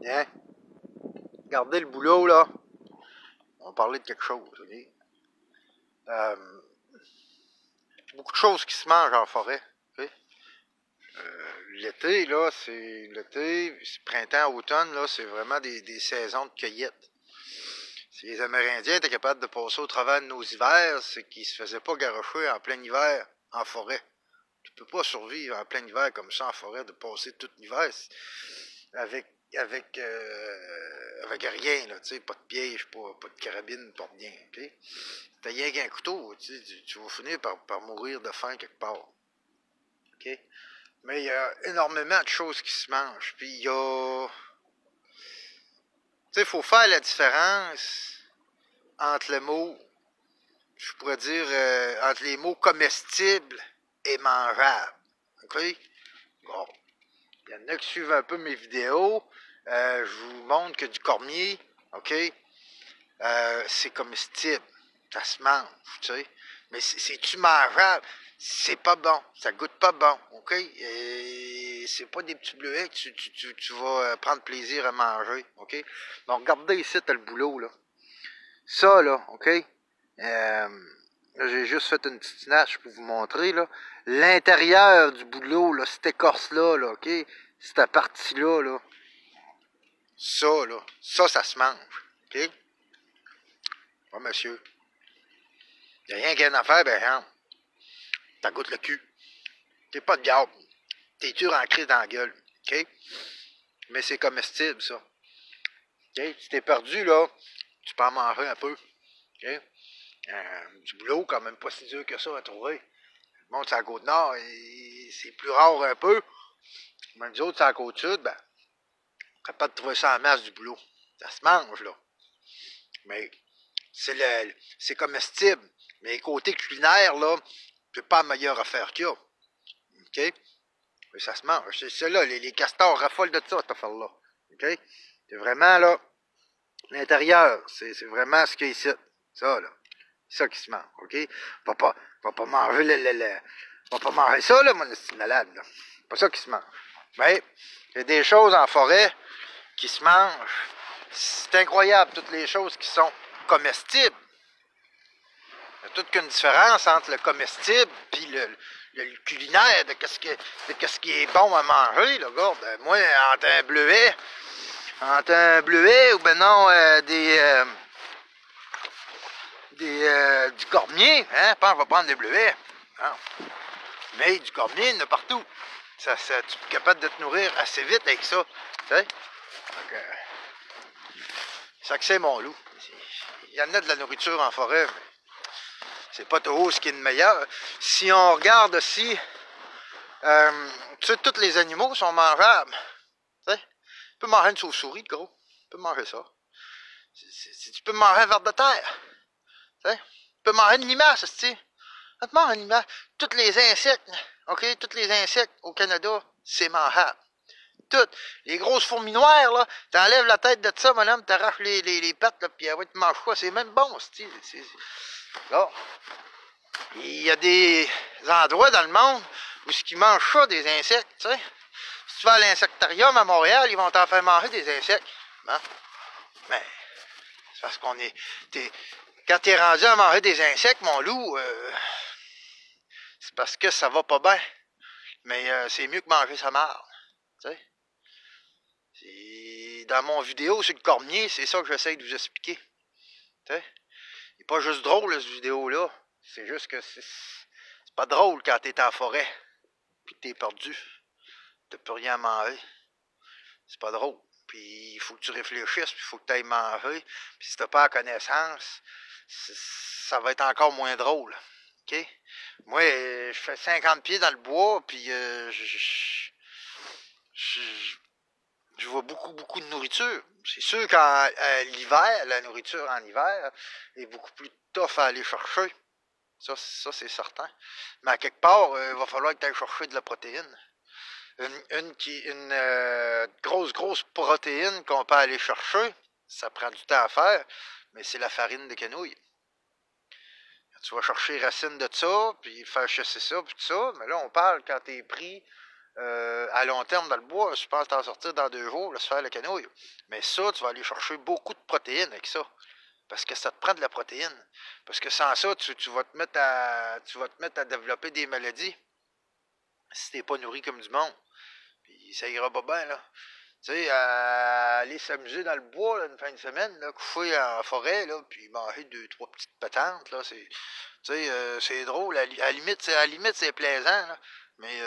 Hein? Regardez le boulot, là. On va parler de quelque chose, ok? Beaucoup de choses qui se mangent en forêt, ok? L'été, là, c'est l'été, printemps, automne, là, c'est vraiment des saisons de cueillette. Si les Amérindiens étaient capables de passer au travers de nos hivers, c'est qu'ils se faisaient pas garrocher en plein hiver en forêt. Tu peux pas survivre en plein hiver comme ça en forêt, de passer tout l'hiver avec rien, là, tu sais, pas de piège, pas de carabine, pas de rien, ok? T'as rien qu'un couteau, tu vas finir par mourir de faim quelque part, ok? Mais il y a énormément de choses qui se mangent, puis il y a... Tu sais, il faut faire la différence entre le mot, je pourrais dire, entre les mots comestibles et mangeables, ok? Bon, il y en a qui suivent un peu mes vidéos, je vous montre que du cormier, ok? C'est comestible, ça se mange, tu sais. Mais c'est-tu mangeable? C'est pas bon, ça goûte pas bon, ok? Et c'est pas des petits bleuets que tu vas prendre plaisir à manger, ok? Donc, regardez ici, t'as le boulot, là. Ça, là, ok? J'ai juste fait une petite snatch pour vous montrer, là. L'intérieur du boulot, là, cette écorce-là, là, ok? Cette partie-là, là. Ça se mange, ok? Oh, monsieur. Il n'y a rien qu'à en faire, ben, hein. T'as goûte le cul. T'es pas de garde. T'es dur en crise dans la gueule. OK? Mais c'est comestible, ça. OK? Si t'es perdu, là, tu peux en manger un peu. OK? Du boulot, quand même pas si dur que ça à trouver. Le monde, c'est la Côte-Nord, et c'est plus rare un peu. Mais nous autres, c'est la Côte-Sud, ben, on est capable de trouver ça en masse du boulot. Ça se mange, là. Mais c'est comestible. Mais côté culinaire, là, c'est pas la meilleure affaire qu'il y a. OK? Mais ça se mange. C'est là, les castors raffolent de ça, cette affaire-là. OK? C'est vraiment, là, l'intérieur. C'est vraiment ce qu'il y a ici. Ça, là. C'est ça qui se mange. OK? Va pas manger va pas manger ça, là, mon petit malade, là. C'est pas ça qui se mange. Mais, il y a des choses en forêt qui se mangent. C'est incroyable, toutes les choses qui sont comestibles. Il y a toute qu'une différence entre le comestible et le culinaire de qu'est-ce qui est bon à manger, là, regarde. Moi, entre un bleuet ou ben non, du cormier, hein, pas on va prendre des bleuets. Non. Mais du cormier, il y en a partout. Tu es capable de te nourrir assez vite avec ça. Tu sais? Donc, ça que c'est mon loup. Il y en a de la nourriture en forêt, mais c'est pas toujours ce qui est le meilleur. Si on regarde aussi, tu sais, tous les animaux sont mangeables. Tu sais? Tu peux manger une chauve-souris, gros. Tu peux manger ça. Tu peux manger un ver de terre. Tu sais? Tu peux manger une limace, tu sais. Tu manges une limace. Tous les insectes, OK? Tous les insectes au Canada, c'est mangeable. Toutes. Les grosses fourmis noires, là, t'enlèves la tête de ça, madame, t'arraches les pattes, là, puis ouais, tu manges quoi? C'est même bon, c'est. Là. Il y a des endroits dans le monde où ce qui mangent ça, des insectes, tu sais. Si tu vas à l'insectarium à Montréal, ils vont t'en faire manger des insectes. Hein? Mais c'est parce qu'on est. Quand t'es rendu à manger des insectes, mon loup, c'est parce que ça va pas bien. Mais c'est mieux que manger sa marde. Tu sais. Dans mon vidéo sur le cormier, c'est ça que j'essaie de vous expliquer. Tu sais. Il n'est pas juste drôle, cette vidéo-là. C'est juste que c'est pas drôle quand t'es en forêt. Puis que t'es perdu. T'as plus rien à manger. C'est pas drôle. Puis il faut que tu réfléchisses, puis il faut que tu ailles manger. Puis si t'as pas la connaissance, ça va être encore moins drôle. OK? Moi, je fais 50 pieds dans le bois, puis je vois beaucoup de nourriture. C'est sûr qu'en l'hiver, la nourriture en hiver est beaucoup plus tough à aller chercher. Ça c'est certain. Mais à quelque part, il va falloir que tu ailles chercher de la protéine. Une grosse protéine qu'on peut aller chercher, ça prend du temps à faire, mais c'est la farine de quenouille. Tu vas chercher les racines de ça, puis faire chasser ça, puis tout ça, mais là, on parle quand t'es pris à long terme dans le bois, je pense t'en sortir dans 2 jours, là, se faire la canouille. Mais ça, tu vas aller chercher beaucoup de protéines avec ça. Parce que ça te prend de la protéine. Parce que sans ça, tu vas te mettre à développer des maladies si t'es pas nourri comme du monde. Puis ça ira pas bien, là. Tu sais, aller s'amuser dans le bois là, une fin de semaine, là, coucher en forêt, là, puis manger 2, 3 petites patentes, là, c'est drôle. À la limite, c'est plaisant, là. Mais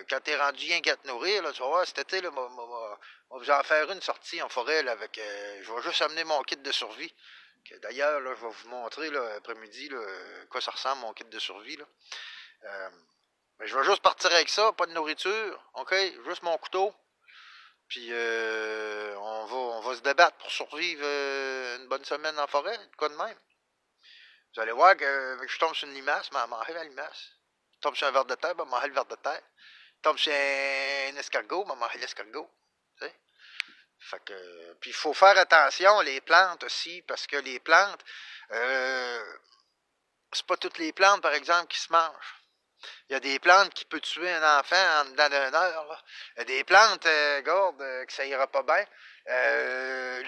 quand t'es rendu rien qu'à te nourrir, là, tu vas voir, cet été, là, on va vous en faire une sortie en forêt, là, avec. Je vais juste amener mon kit de survie. D'ailleurs, là, je vais vous montrer, là, après-midi, là, quoi ça ressemble, mon kit de survie, là. Mais je vais juste partir avec ça, pas de nourriture, ok? Juste mon couteau. Puis on va se débattre pour survivre une bonne semaine en forêt, quoi de même. Vous allez voir que je tombe sur une limace, mais manger la limace. Je tombe sur un ver de terre, ben manger le ver de terre. Je tombe sur un escargot, ben manger l'escargot. Tu sais? Fait que. Puis il faut faire attention, les plantes aussi, parce que les plantes, c'est pas toutes les plantes, par exemple, qui se mangent. Il y a des plantes qui peuvent tuer un enfant en dedans d'une heure. Là. Il y a des plantes, que ça ira pas bien.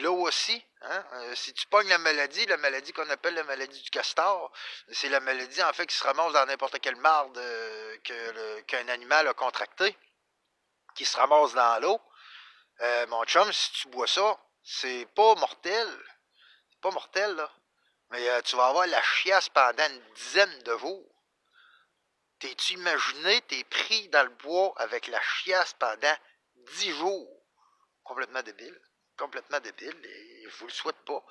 L'eau aussi. Hein? Si tu pognes la maladie qu'on appelle la maladie du castor, c'est la maladie en fait qui se ramasse dans n'importe quelle marde qu'un animal a contracté, qui se ramasse dans l'eau. Mon chum, si tu bois ça, c'est pas mortel. C'est pas mortel, là. Mais tu vas avoir la chiasse pendant une dizaine de jours. T'es-tu imaginé, t'es pris dans le bois avec la chiasse pendant 10 jours? Complètement débile. Complètement débile. Et je vous le souhaite pas.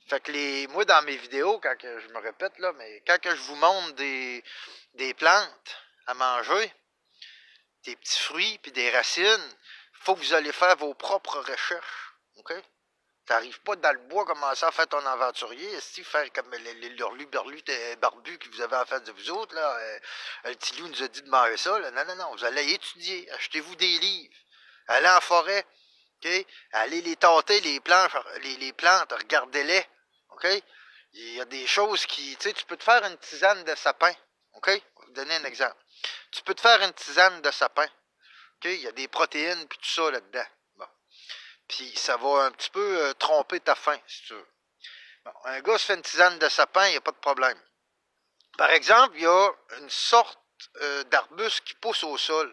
Fait que moi, dans mes vidéos, quand je me répète, là, mais quand je vous montre des plantes à manger, des petits fruits puis des racines, faut que vous allez faire vos propres recherches. OK? T'arrives pas dans le bois commencer à faire ton aventurier, si faire comme les lurlus barbus que vous avez en face de vous autres, là. Le petit loup nous a dit de manger ça, là. Non, vous allez étudier, achetez-vous des livres, allez en forêt, OK? Allez les tâter, les plantes, regardez-les, OK? Il y a des choses qui, tu sais, tu peux te faire une tisane de sapin, OK? Je vais vous donner un exemple. Tu peux te faire une tisane de sapin, OK? Il y a des protéines puis tout ça là-dedans. Puis ça va un petit peu tromper ta faim, si tu veux. Bon, un gars se fait une tisane de sapin, il n'y a pas de problème. Par exemple, il y a une sorte d'arbuste qui pousse au sol.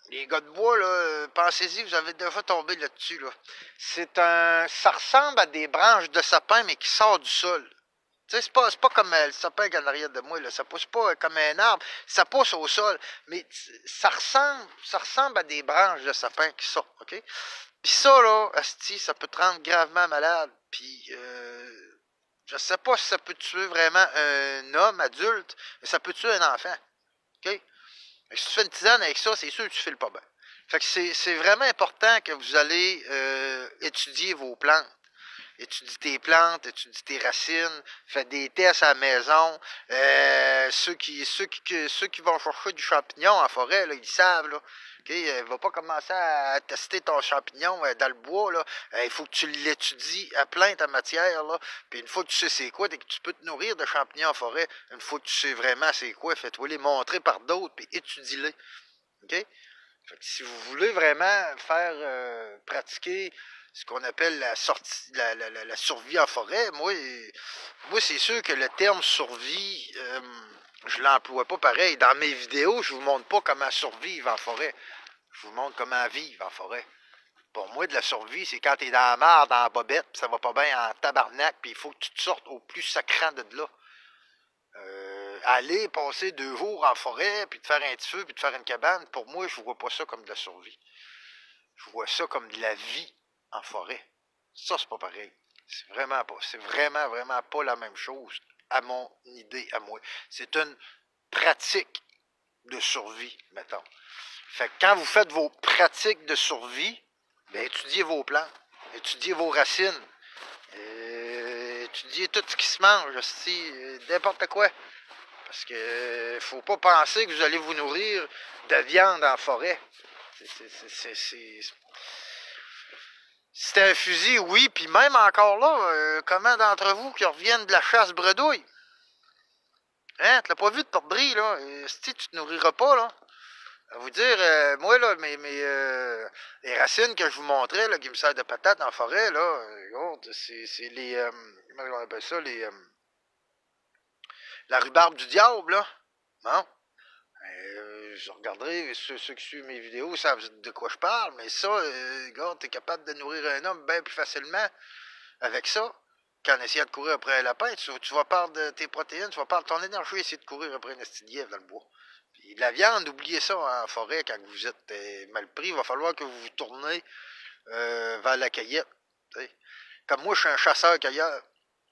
Les gars de bois, là, pensez-y, vous avez déjà tombé là-dessus. Là. Ça ressemble à des branches de sapin, mais qui sortent du sol. Tu sais, c'est pas comme le sapin qui est en arrière de moi, là. Ça pousse pas comme un arbre, ça pousse au sol. Mais ça ressemble à des branches de sapin qui sortent, OK? Puis ça, là, asti, ça peut te rendre gravement malade. Puis, je sais pas si ça peut tuer vraiment un homme adulte, mais ça peut tuer un enfant, OK? Mais si tu fais une tisane avec ça, c'est sûr que tu files pas bien. Fait que c'est vraiment important que vous allez étudier vos plantes. Étudie tes plantes, étudie tes racines, fais des tests à la maison. Ceux qui vont chercher du champignon en forêt, là, ils savent, là. Okay? Va pas commencer à tester ton champignon dans le bois, là. Il faut que tu l'étudies à plein ta matière, là. Puis une fois que tu sais c'est quoi, dès que tu peux te nourrir de champignons en forêt, une fois que tu sais vraiment c'est quoi, fais-toi les montrer par d'autres, puis étudie-les. OK? Fait que si vous voulez vraiment faire pratiquer ce qu'on appelle la survie en forêt, moi c'est sûr que le terme survie, je l'emploie pas pareil. Dans mes vidéos, je vous montre pas comment survivre en forêt. Je vous montre comment vivre en forêt. Pour moi, de la survie, c'est quand t'es dans la marde, dans la bobette, pis ça va pas bien en tabarnak, puis il faut que tu te sortes au plus sacrant de là. Aller passer 2 jours en forêt, puis te faire un petit feu, puis te faire une cabane, pour moi, je vois pas ça comme de la survie. Je vois ça comme de la vie en forêt. Ça, c'est pas pareil. C'est vraiment pas la même chose, à mon idée, à moi. C'est une pratique de survie, mettons. Fait que quand vous faites vos pratiques de survie, ben, étudiez vos plantes, étudiez vos racines, étudiez tout ce qui se mange, aussi, n'importe quoi. Parce que faut pas penser que vous allez vous nourrir de viande en forêt. C'est un fusil, oui, puis même encore là, comment d'entre vous qui reviennent de la chasse bredouille? Hein, tu l'as pas vu de perdrix, là? Si tu te nourriras pas, là. À vous dire, moi, là, les racines que je vous montrais, là, qui me servent de patates en forêt, là, regarde, c'est les, comment on appelle ça, la rhubarbe du diable, là. Bon. Je regarderai, ceux qui suivent mes vidéos savent de quoi je parle, mais ça, regarde, t'es capable de nourrir un homme bien plus facilement avec ça qu'en essayant de courir après un lapin. Tu vas perdre de tes protéines, tu vas perdre ton énergie à essayer de courir après une esti de lièvre dans le bois. Puis de la viande, oubliez ça en forêt quand vous êtes mal pris. Il va falloir que vous vous tournez vers la cueillette. T'sais. Comme moi, je suis un chasseur-cueilleur.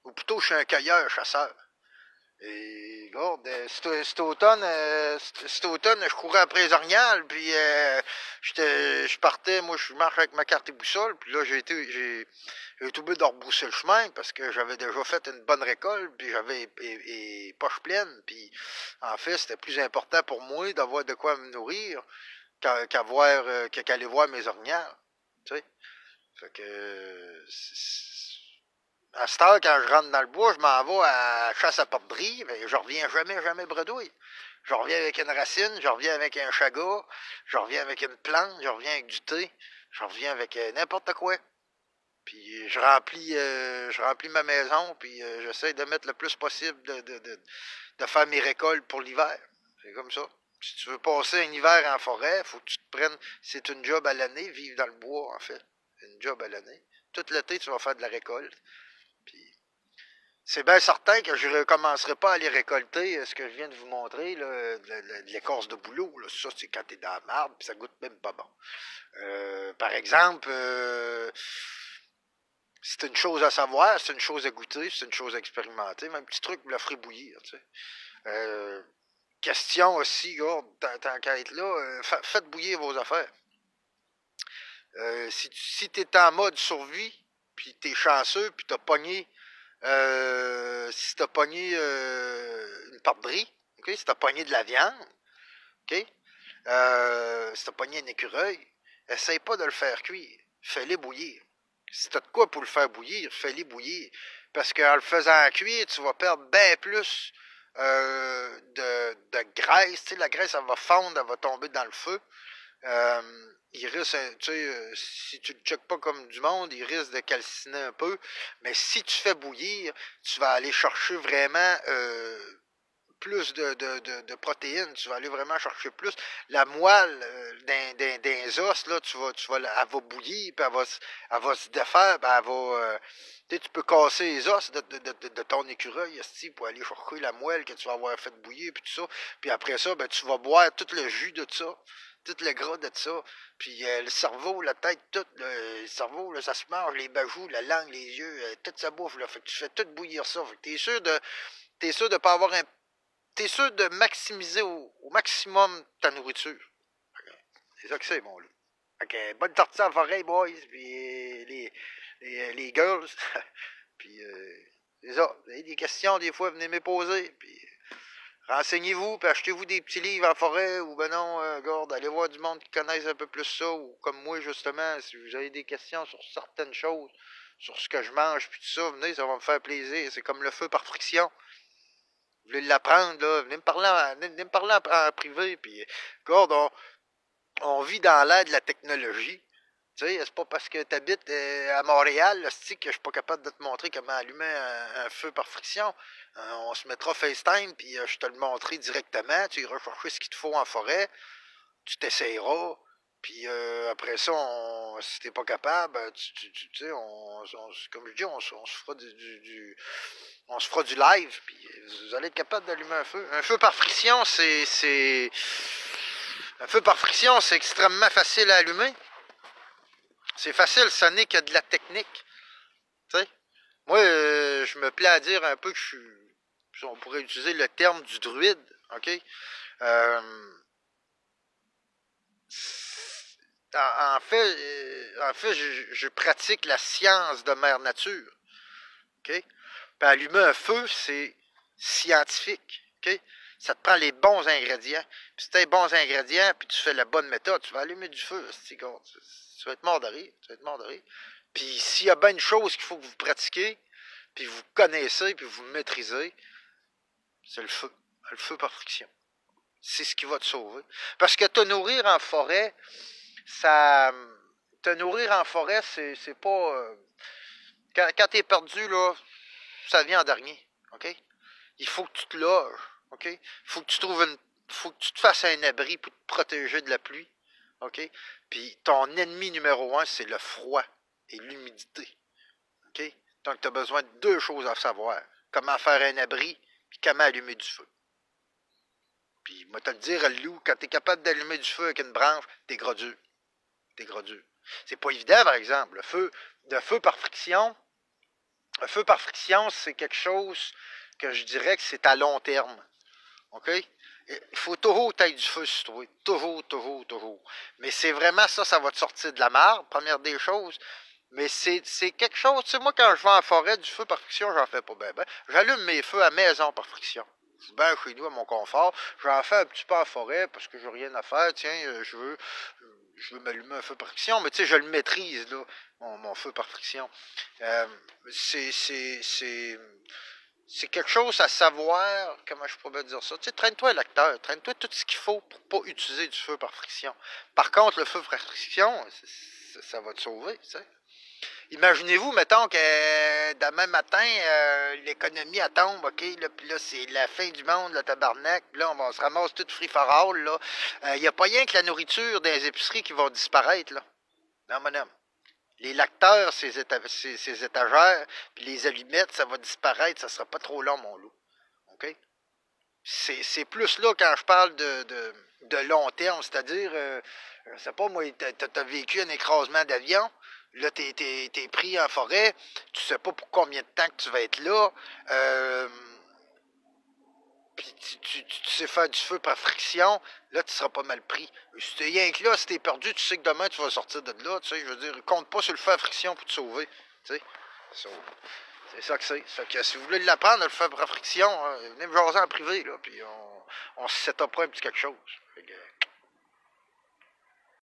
Ou plutôt, je suis un cueilleur-chasseur. Et regarde, cet automne, je courais après les orignales, puis je partais, moi je marche avec ma carte et boussole, puis là j'ai été obligé de rebrousser le chemin parce que j'avais déjà fait une bonne récolte, puis j'avais les poches pleines, puis en fait c'était plus important pour moi d'avoir de quoi me nourrir qu'aller voir mes orignales, tu sais. Fait que à cette heure, quand je rentre dans le bois, je m'en vais à chasse à porte-bris, mais je reviens jamais bredouille. Je reviens avec une racine, je reviens avec un chaga, je reviens avec une plante, je reviens avec du thé, je reviens avec n'importe quoi. Puis je remplis ma maison, puis j'essaie de mettre le plus possible de faire mes récoltes pour l'hiver. C'est comme ça. Si tu veux passer un hiver en forêt, faut que tu te prennes. C'est une job à l'année, vivre dans le bois, en fait. Une job à l'année. Tout l'été, tu vas faire de la récolte. Puis c'est bien certain que je ne recommencerai pas à aller récolter ce que je viens de vous montrer, là, de l'écorce de bouleau. Là. Ça, c'est quand t'es dans la marde, puis ça goûte même pas bon. Par exemple, c'est une chose à savoir, c'est une chose à goûter, c'est une chose à expérimenter. Même un petit truc, vous la ferez bouillir. Tu sais. Question aussi, gars, tant qu'à être là, faites bouillir vos affaires. Si t'es en mode survie, puis t'es chanceux, puis t'as pogné si t'as pogné une perdrix, okay? Si t'as pogné de la viande, okay? Si t'as pogné un écureuil, essaye pas de le faire cuire. Fais-les bouillir. Si t'as de quoi pour le faire bouillir, fais-les bouillir. Parce qu'en le faisant cuire, tu vas perdre bien plus de graisse. Tu sais, la graisse, elle va fondre, elle va tomber dans le feu. Il risque, tu sais, si tu le checkes pas comme du monde, il risque de calciner un peu. Mais si tu fais bouillir, tu vas aller chercher vraiment plus de protéines. Tu vas aller vraiment chercher plus. La moelle des os, là, elle va bouillir, puis elle va se défaire, puis elle va. Tu peux casser les os de ton écureuil pour aller chercher la moelle que tu vas avoir fait bouillir, puis tout ça. Puis après ça, ben, tu vas boire tout le jus de ça. Tout le gras de ça. Puis le cerveau, la tête, tout, le cerveau, là, ça se mange, les bajoux, la langue, les yeux, tout ça bouffe, là. Fait que tu fais tout bouillir ça. Fait que t'es sûr de pas avoir un. T'es sûr de maximiser au maximum ta nourriture. C'est ça que c'est, mon loup. Fait que bonne sortie en forêt, boys, puis les girls. Puis c'est ça. Vous avez des questions, des fois, venez me poser. Puis renseignez-vous, puis achetez-vous des petits livres en forêt, ou ben non, regarde, allez voir du monde qui connaisse un peu plus ça, ou comme moi, justement, si vous avez des questions sur certaines choses, sur ce que je mange, puis tout ça, venez, ça va me faire plaisir. C'est comme le feu par friction. Vous voulez l'apprendre, là, venez me parler en privé, puis regarde, on vit dans l'ère de la technologie. Tu sais, c'est pas parce que tu habites à Montréal, là, que je suis pas capable de te montrer comment allumer un feu par friction. On se mettra FaceTime, puis je te le montrerai directement. Tu iras chercher ce qu'il te faut en forêt. Tu t'essayeras. Puis après ça, si t'es pas capable, tu sais, comme je dis, on se fera on se fera du live. Puis vous allez être capable d'allumer un feu. Un feu par friction, un feu par friction, c'est extrêmement facile à allumer. C'est facile, ça n'est que de la technique. T'sais? Moi, je me plais à dire un peu que on pourrait utiliser le terme du druide, ok? En fait, je pratique la science de mère nature, ok? Puis allumer un feu, c'est scientifique, ok? Ça te prend les bons ingrédients. Puis si tu as les bons ingrédients, puis tu fais la bonne méthode, tu vas allumer du feu. Tu vas être mort de rire. Tu vas être mort de rire. Puis s'il y a bien une chose qu'il faut que vous pratiquez, puis vous connaissez, puis vous maîtrisez, c'est le feu. Le feu par friction. C'est ce qui va te sauver. Parce que te nourrir en forêt, ça... Te nourrir en forêt, c'est pas... quand t'es perdu, là, ça vient en dernier. OK? Il faut que tu te loges. OK? Il faut que tu trouves une... faut que tu te fasses un abri pour te protéger de la pluie. OK? Puis ton ennemi numéro un, c'est le froid et l'humidité. OK? Donc, tu as besoin de deux choses à savoir. Comment faire un abri, puis comment allumer du feu. Puis, moi, te le dire, le loup, quand tu es capable d'allumer du feu avec une branche, t'es gras dur. T'es gras dur. C'est pas évident, par exemple. Le feu par friction, c'est quelque chose que je dirais que c'est à long terme. OK? Il faut toujours que tu aies du feu sur toi. Toujours, toujours, toujours. Mais c'est vraiment ça, ça va te sortir de la marde, première des choses. Mais c'est quelque chose, tu sais, moi, quand je vais en forêt, du feu par friction, j'en fais pas ben. J'allume mes feux à maison par friction. Je suis bien chez nous, à mon confort. J'en fais un petit peu en forêt parce que j'ai rien à faire. Tiens, je veux m'allumer un feu par friction, mais tu sais, je le maîtrise, là, mon feu par friction. Euh, c'est quelque chose à savoir, comment je pourrais dire ça. Tu sais, traîne-toi un lecteur, traîne-toi tout ce qu'il faut pour pas utiliser du feu par friction. Par contre, le feu par friction, ça va te sauver, tu sais. Imaginez-vous, mettons que demain matin, l'économie elle tombe, OK, là, puis là, c'est la fin du monde, le tabarnak, puis là, on se ramasse tout free for all, là. Il n'y a pas rien que la nourriture des épiceries qui va disparaître, là. Non, mon homme. Les lacteurs, ces étagères, puis les allumettes, ça va disparaître, ça sera pas trop long, mon loup. OK? C'est plus là quand je parle de long terme, c'est-à-dire, je sais pas, moi, t'as vécu un écrasement d'avion, là, t'es pris en forêt, tu sais pas pour combien de temps que tu vas être là, puis tu sais faire du feu par friction, là, tu seras pas mal pris. Si t'es rien que là, si t'es perdu, tu sais que demain, tu vas sortir de là, tu sais, je veux dire, compte pas sur le feu à friction pour te sauver, tu sais. C'est ça que c'est. Ça que si vous voulez l'apprendre, le faire par friction, venez me jaser en privé, là, puis on se setupera un petit quelque chose.